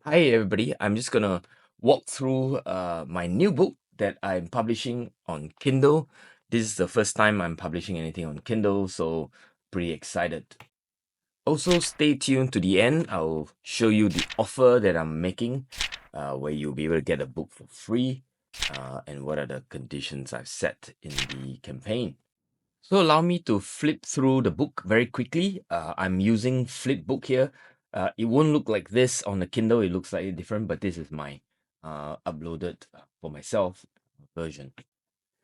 Hi, everybody. I'm just gonna walk through my new book that I'm publishing on Kindle. This is the first time I'm publishing anything on Kindle, so pretty excited. Also, stay tuned to the end. I'll show you the offer that I'm making, where you'll be able to get a book for free, and what are the conditions I've set in the campaign. So allow me to flip through the book very quickly. I'm using Flipbook here. It won't look like this on the Kindle. It looks slightly different, but this is my uploaded for myself version.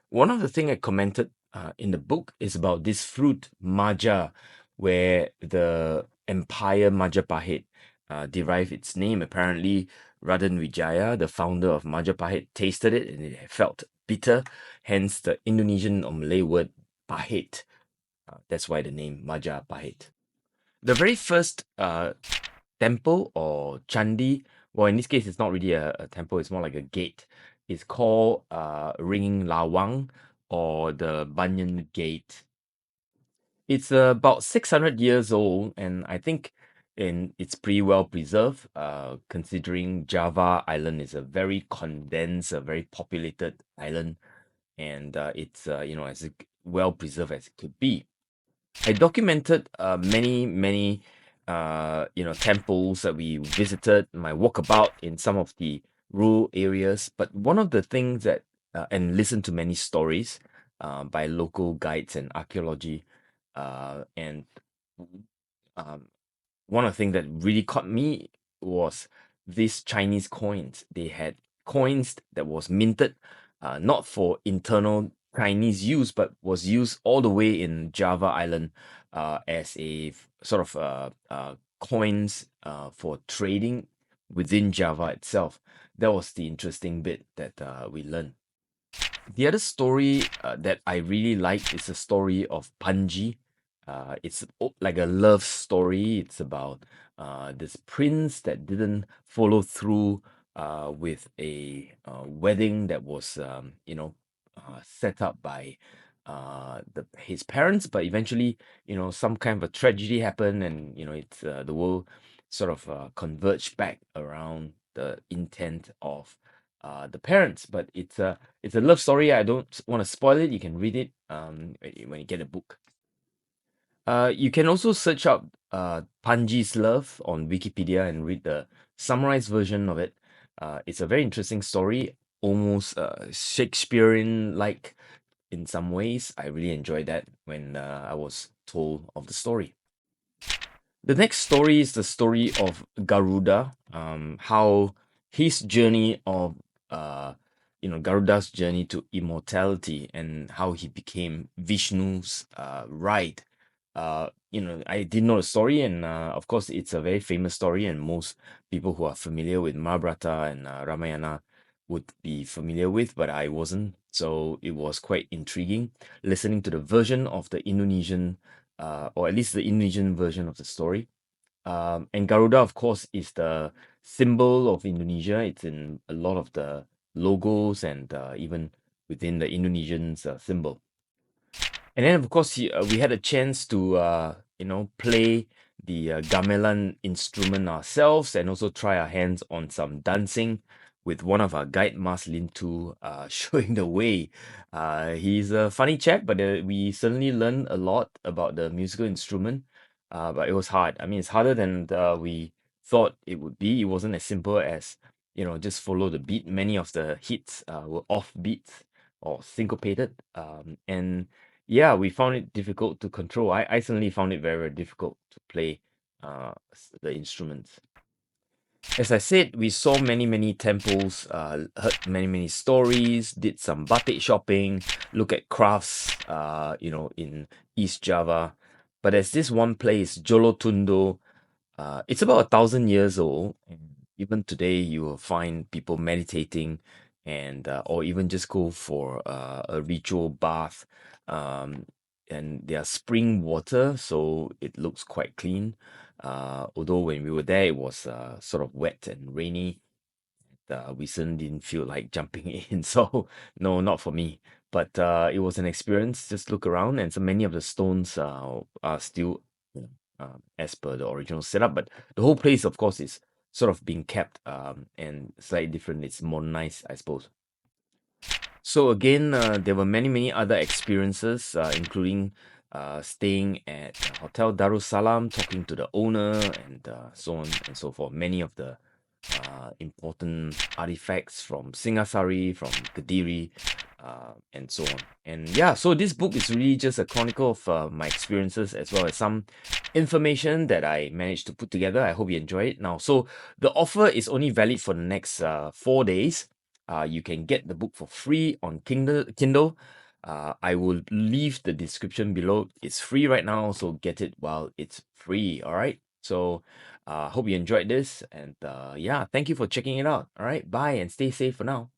One of the things I commented in the book is about this fruit Maja, where the empire Majapahit derived its name. Apparently, Raden Wijaya, the founder of Majapahit, tasted it and it felt bitter, hence the Indonesian or Malay word pahit. That's why the name Majapahit. The very first temple or chandi, well, in this case, it's not really a temple, it's more like a gate. It's called Ringing Lawang or the Banyan Gate. It's about 600 years old, and I think it's pretty well preserved, considering Java Island is a very condensed, a very populated island, and it's as well preserved as it could be. I documented many temples that we visited, my walkabout in some of the rural areas. But one of the things that and listened to many stories by local guides and archaeology, and um, one of the things that really caught me was these Chinese coins. They had coins that was minted not for internal Chinese use, but was used all the way in Java Island as sort of coins for trading within Java itself. That was the interesting bit that we learned. The other story that I really like is the story of Panji. It's like a love story. It's about this prince that didn't follow through with a wedding that was, set up by his parents, but eventually, some kind of a tragedy happened, and it's the world sort of converged back around the intent of the parents. But it's a love story. I don't want to spoil it. You can read it when you get a book. You can also search up Panji's Love on Wikipedia and read the summarized version of it. It's a very interesting story, almost Shakespearean-like in some ways. I really enjoyed that when I was told of the story. The next story is the story of Garuda, how his journey of, Garuda's journey to immortality and how he became Vishnu's ride. I didn't know the story, and of course, it's a very famous story, and most people who are familiar with Mahabharata and Ramayana would be familiar with, but I wasn't. So it was quite intriguing listening to the version of the Indonesian or at least the Indonesian version of the story. And Garuda, of course, is the symbol of Indonesia. It's in a lot of the logos and even within the Indonesian's symbol. And then, of course, we had a chance to, play the gamelan instrument ourselves and also try our hands on some dancing with one of our guide, Mas Lintu, showing the way. He's a funny chap, but we certainly learned a lot about the musical instrument. But it was hard. I mean, it's harder than we thought it would be. It wasn't as simple as, just follow the beat. Many of the hits were off beats or syncopated. And yeah, we found it difficult to control. I certainly found it very, very difficult to play the instruments. As I said, we saw many, many temples, heard many, many stories, did some batik shopping, look at crafts, in East Java. But there's this one place, Jolotundo. It's about 1,000 years old, and even today you will find people meditating, and or even just go for a ritual bath. Um, and there's spring water, so it looks quite clean. Although when we were there, it was sort of wet and rainy. We certainly didn't feel like jumping in, so no, not for me. But it was an experience. Just look around, and so many of the stones are still, as per the original setup. But the whole place, of course, is sort of being kept and slightly different. It's modernized, I suppose. So again, there were many other experiences, including staying at Hotel Darussalam, talking to the owner, and so on and so forth. Many of the important artifacts from Singasari, from Kediri, and so on. And yeah, so this book is really just a chronicle of my experiences as well as some information that I managed to put together. I hope you enjoy it. Now, so the offer is only valid for the next 4 days. You can get the book for free on Kindle. I will leave the description below. It's free right now, so get it while it's free. All right. So, hope you enjoyed this, and yeah, thank you for checking it out. All right, bye and stay safe for now.